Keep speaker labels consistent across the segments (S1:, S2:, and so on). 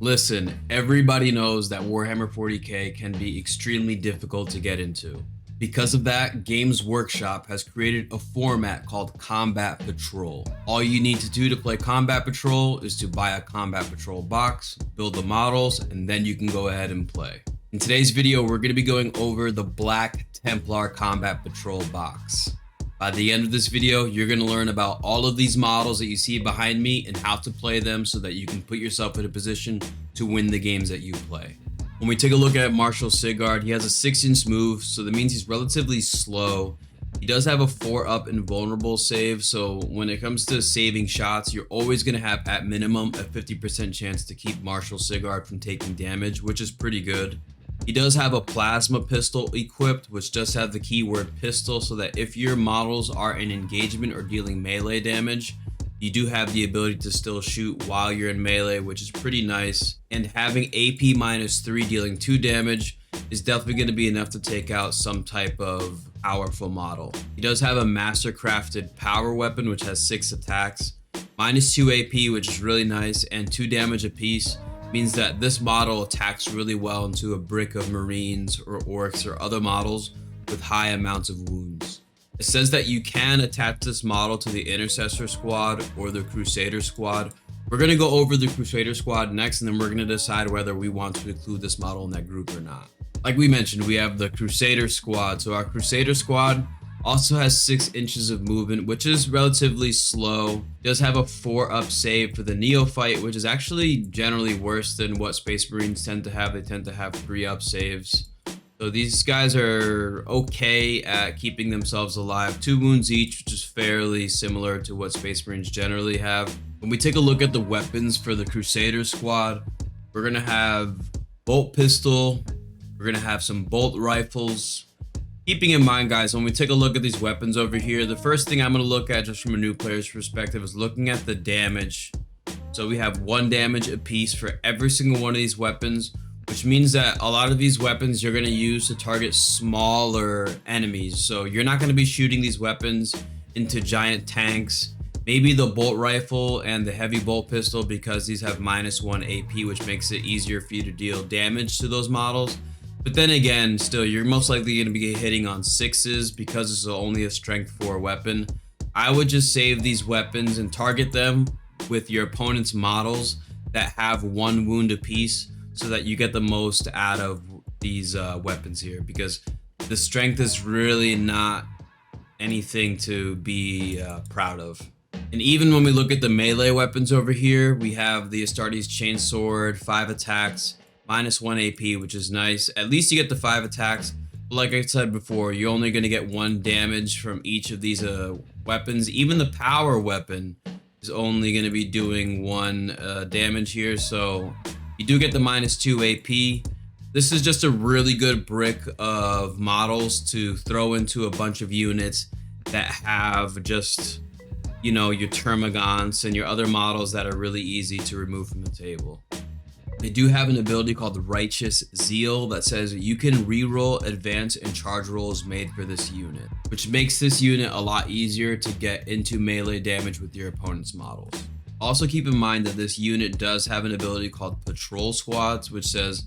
S1: Listen, everybody knows that Warhammer 40k can be extremely difficult to get into. Because of that, Games Workshop has created a format called Combat Patrol. All you need to do to play Combat Patrol is to buy a Combat Patrol box, build the models, and then you can go ahead and play. In today's video, we're going to be going over the Black Templar Combat Patrol box. By the end of this video, you're going to learn about all of these models that you see behind me and how to play them so that you can put yourself in a position to win the games that you play. When we take a look at Marshal Siggard, he has a 6-inch move, so that means he's relatively slow. He does have a 4-up invulnerable save, so when it comes to saving shots, you're always going to have at minimum a 50% chance to keep Marshal Siggard from taking damage, which is pretty good. He does have a plasma pistol equipped, which does have the keyword pistol, so that if your models are in engagement or dealing melee damage, you do have the ability to still shoot while you're in melee, which is pretty nice. And having AP -3 dealing 2 damage is definitely going to be enough to take out some type of powerful model. He does have a master crafted power weapon, which has 6 attacks, -2 AP, which is really nice, and 2 damage apiece. Means that this model attacks really well into a brick of Marines or Orcs or other models with high amounts of wounds. It says that you can attach this model to the Intercessor squad or the Crusader squad. We're going to go over the Crusader squad next, and then we're going to decide whether we want to include this model in that group or not. Like we mentioned, we have the Crusader squad. So our Crusader squad also has 6 inches of movement, which is relatively slow. Does have a 4-up save for the neophyte, which is actually generally worse than what Space Marines tend to have. They tend to have 3-up saves. So these guys are okay at keeping themselves alive. 2 wounds each, which is fairly similar to what Space Marines generally have. When we take a look at the weapons for the Crusader squad, we're going to have bolt pistol. We're going to have some bolt rifles. Keeping in mind, guys, when we take a look at these weapons over here, the first thing I'm going to look at just from a new player's perspective is looking at the damage. So we have 1 damage apiece for every single one of these weapons, which means that a lot of these weapons you're going to use to target smaller enemies. So you're not going to be shooting these weapons into giant tanks. Maybe the bolt rifle and the heavy bolt pistol, because these have -1 AP, which makes it easier for you to deal damage to those models. But then again, still, you're most likely going to be hitting on 6s because this is only a strength 4 weapon. I would just save these weapons and target them with your opponent's models that have 1 wound apiece so that you get the most out of these weapons here, because the strength is really not anything to be proud of. And even when we look at the melee weapons over here, we have the Astartes Chainsword, 5 attacks, -1 AP, which is nice. At least you get the 5 attacks. But like I said before, you're only going to get 1 damage from each of these weapons. Even the power weapon is only going to be doing 1 damage here. So you do get the -2 AP. This is just a really good brick of models to throw into a bunch of units that have just, you know, your Termagants and your other models that are really easy to remove from the table. They do have an ability called Righteous Zeal that says you can reroll advance and charge rolls made for this unit, which makes this unit a lot easier to get into melee damage with your opponent's models. Also keep in mind that this unit does have an ability called Patrol Squads, which says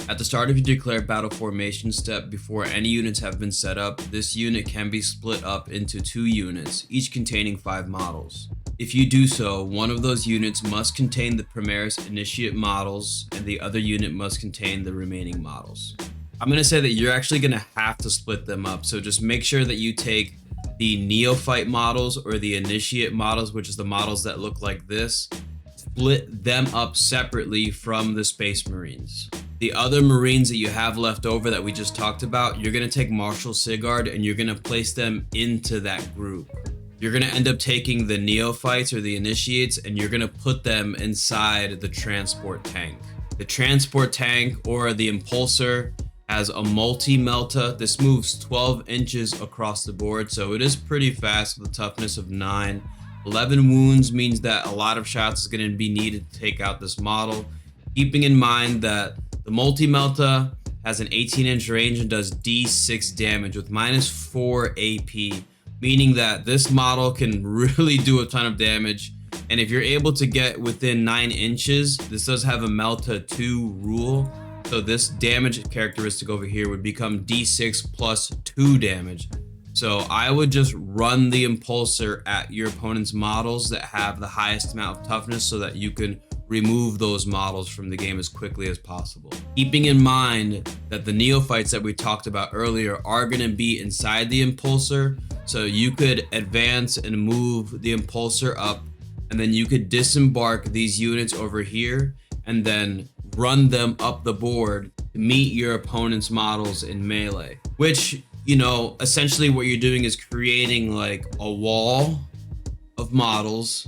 S1: at the start of your declared battle formation step, before any units have been set up, this unit can be split up into 2 units, each containing 5 models. If you do so, one of those units must contain the Primaris Initiate models, and the other unit must contain the remaining models. I'm going to say that you're actually going to have to split them up, so just make sure that you take the Neophyte models or the Initiate models, which is the models that look like this, split them up separately from the Space Marines. The other Marines that you have left over that we just talked about, you're going to take Marshal Siggard and you're going to place them into that group. You're going to end up taking the Neophytes or the Initiates and you're going to put them inside the Transport Tank. The Transport Tank or the Impulsor has a multi-melta. This moves 12 inches across the board, so it is pretty fast with a toughness of 9. 11 wounds means that a lot of shots is going to be needed to take out this model. Keeping in mind that the multi-melta has an 18-inch range and does D6 damage with -4 AP, meaning that this model can really do a ton of damage And if you're able to get within 9 inches, this does have a Melta 2 rule. So this damage characteristic over here would become D6 plus 2 damage. So I would just run the impulsor at your opponent's models that have the highest amount of toughness so that you can remove those models from the game as quickly as possible. Keeping in mind that the neophytes that we talked about earlier are going to be inside the impulsor, so you could advance and move the impulsor up, and then you could disembark these units over here and then run them up the board to meet your opponent's models in melee. Which, you know, essentially what you're doing is creating like a wall of models,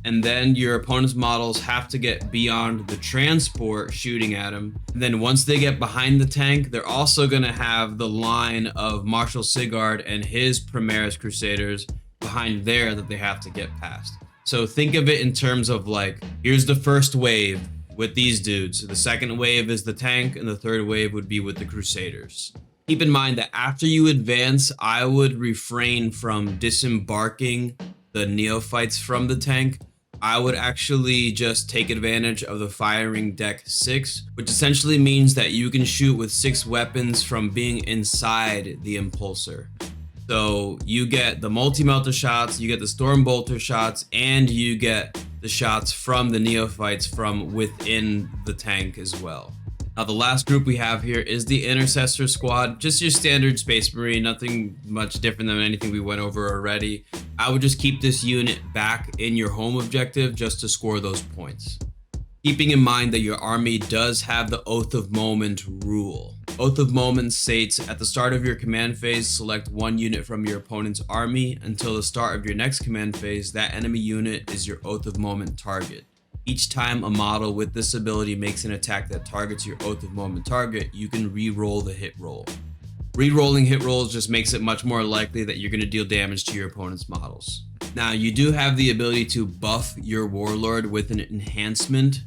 S1: and then your opponent's models have to get beyond the transport shooting at them. And then once they get behind the tank, they're also going to have the line of Marshal Siggard and his Primaris Crusaders behind there that they have to get past. So think of it in terms of like, here's the first wave with these dudes. The second wave is the tank, and the third wave would be with the Crusaders. Keep in mind that after you advance, I would refrain from disembarking the neophytes from the tank. I would actually just take advantage of the firing deck 6, which essentially means that you can shoot with 6 weapons from being inside the impulsor. So you get the multi-melter shots, you get the storm bolter shots, and you get the shots from the neophytes from within the tank as well. Now the last group we have here is the Intercessor Squad, just your standard Space Marine, nothing much different than anything we went over already. I would just keep this unit back in your home objective just to score those points. Keeping in mind that your army does have the Oath of Moment rule. Oath of Moment states, at the start of your command phase, select 1 unit from your opponent's army. Until the start of your next command phase, that enemy unit is your Oath of Moment target. Each time a model with this ability makes an attack that targets your Oath of Moment target, you can re-roll the hit roll. Re-rolling hit rolls just makes it much more likely that you're going to deal damage to your opponent's models. Now, you do have the ability to buff your Warlord with an enhancement.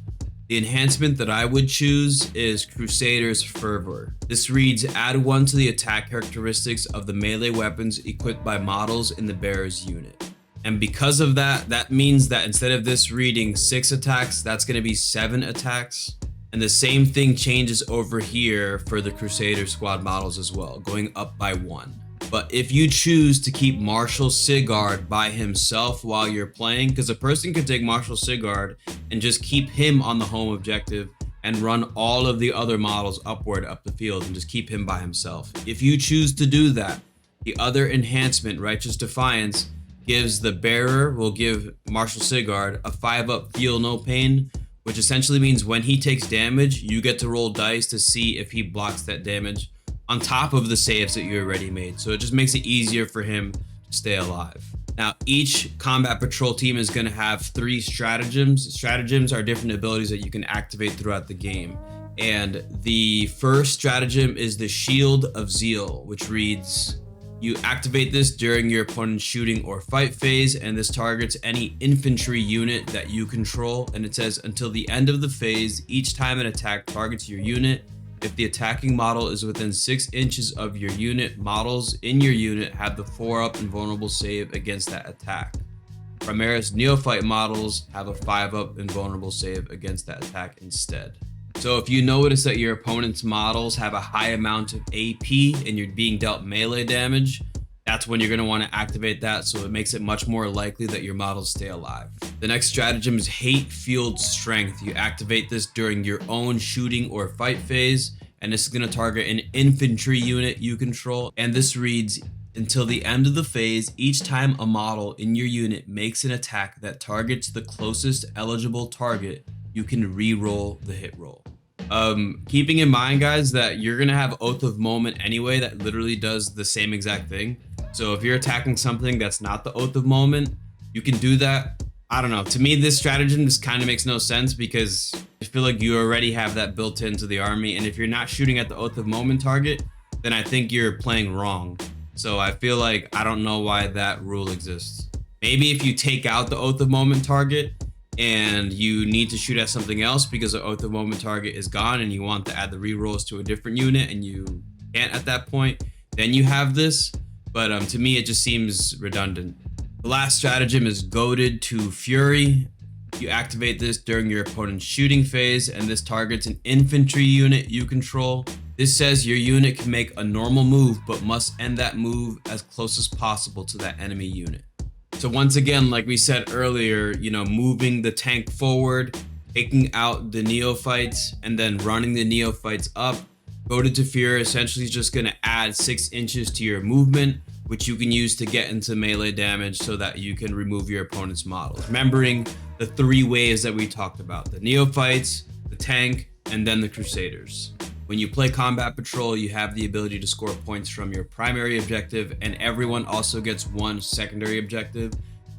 S1: The enhancement that I would choose is Crusader's Fervor. This reads, add 1 to the attack characteristics of the melee weapons equipped by models in the bearer's unit. And because of that, that means that instead of this reading 6 attacks, that's going to be 7 attacks. And the same thing changes over here for the Crusader squad models as well, going up by 1. But if you choose to keep Marshal Siggard by himself while you're playing, because a person could take Marshal Siggard and just keep him on the home objective and run all of the other models upward up the field and just keep him by himself. If you choose to do that, the other enhancement, Righteous Defiance, gives the bearer, will give Marshal Siggard a 5-up Feel No Pain, which essentially means when he takes damage, you get to roll dice to see if he blocks that damage on top of the saves that you already made. So it just makes it easier for him to stay alive. Now, each combat patrol team is going to have 3 stratagems. Stratagems are different abilities that you can activate throughout the game. And the first stratagem is the Shield of Zeal, which reads, you activate this during your opponent's shooting or fight phase, and this targets any infantry unit that you control. And it says, until the end of the phase, each time an attack targets your unit, if the attacking model is within 6 inches of your unit, models in your unit have the 4-up invulnerable save against that attack. Primaris Neophyte models have a 5-up invulnerable save against that attack instead. So if you notice that your opponent's models have a high amount of AP and you're being dealt melee damage, that's when you're going to want to activate that, so it makes it much more likely that your models stay alive. The next stratagem is Hate-Fueled Strength. You activate this during your own shooting or fight phase, and this is going to target an infantry unit you control. And this reads, until the end of the phase, each time a model in your unit makes an attack that targets the closest eligible target, you can re-roll the hit roll. Keeping in mind, guys, that you're going to have Oath of Moment anyway that literally does the same exact thing. So if you're attacking something that's not the Oath of Moment, you can do that. I don't know. To me, this stratagem just kind of makes no sense because I feel like you already have that built into the army. And if you're not shooting at the Oath of Moment target, then I think you're playing wrong. So I feel like I don't know why that rule exists. Maybe if you take out the Oath of Moment target and you need to shoot at something else because the Oath of Moment target is gone and you want to add the rerolls to a different unit and you can't at that point, then you have this. But to me, it just seems redundant. The last stratagem is Goaded to Fury. You activate this during your opponent's shooting phase, and this targets an infantry unit you control. This says your unit can make a normal move, but must end that move as close as possible to that enemy unit. So once again, like we said earlier, moving the tank forward, taking out the neophytes, and then running the neophytes up. Goaded to Fury essentially is just going to add 6 inches to your movement, which you can use to get into melee damage so that you can remove your opponent's models. Remembering the 3 waves that we talked about: the neophytes, the tank, and then the Crusaders. When you play Combat Patrol, you have the ability to score points from your primary objective, and everyone also gets 1 secondary objective.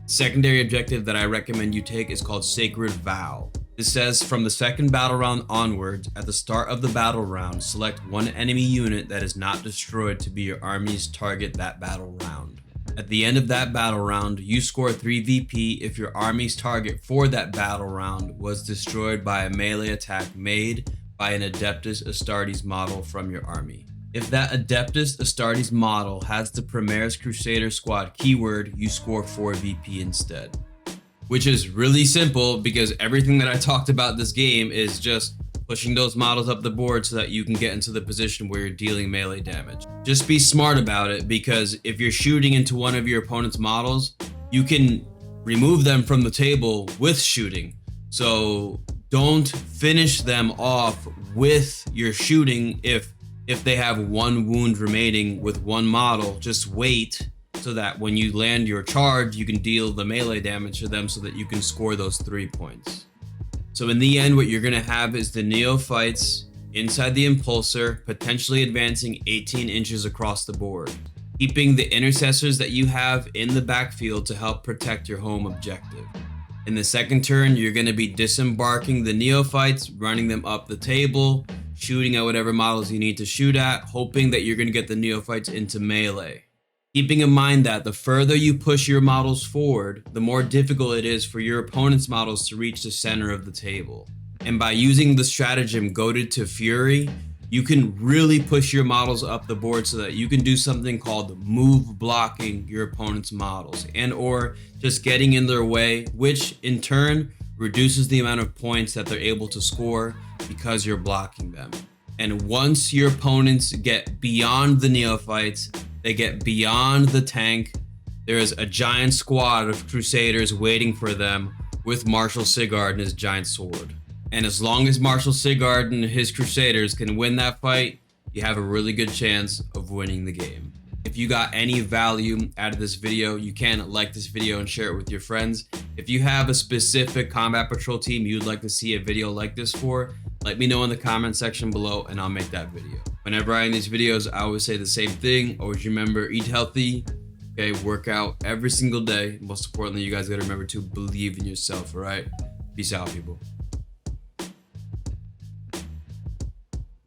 S1: Secondary objective that I recommend you take is called Sacred Vow. This says from the second battle round onwards, at the start of the battle round, select 1 enemy unit that is not destroyed to be your army's target that battle round. At the end of that battle round, you score 3 VP if your army's target for that battle round was destroyed by a melee attack made by an Adeptus Astartes model from your army. If that Adeptus Astartes model has the Primaris Crusader squad keyword, you score 4 VP instead. Which is really simple, because everything that I talked about this game is just pushing those models up the board so that you can get into the position where you're dealing melee damage. Just be smart about it, because if you're shooting into one of your opponent's models, you can remove them from the table with shooting. So don't finish them off with your shooting if they have 1 wound remaining with 1 model. Just wait so that when you land your charge, you can deal the melee damage to them so that you can score those 3 points. So in the end, what you're going to have is the neophytes inside the impulsor, potentially advancing 18 inches across the board, keeping the intercessors that you have in the backfield to help protect your home objective. In the second turn, you're going to be disembarking the neophytes, running them up the table, shooting at whatever models you need to shoot at, hoping that you're going to get the neophytes into melee. Keeping in mind that the further you push your models forward, the more difficult it is for your opponent's models to reach the center of the table. And by using the stratagem Goaded to Fury, you can really push your models up the board so that you can do something called move blocking your opponent's models, and or just getting in their way, which in turn reduces the amount of points that they're able to score because you're blocking them. And once your opponents get beyond the neophytes, they get beyond the tank, there is a giant squad of Crusaders waiting for them with Marshal Siggard and his giant sword. And as long as Marshal Siggard and his Crusaders can win that fight, you have a really good chance of winning the game. If you got any value out of this video, you can like this video and share it with your friends. If you have a specific Combat Patrol team you'd like to see a video like this for, let me know in the comment section below and I'll make that video. Whenever I end these videos, I always say the same thing. Always remember, eat healthy, okay, work out every single day. Most importantly, you guys gotta remember to believe in yourself, all right? Peace out, people.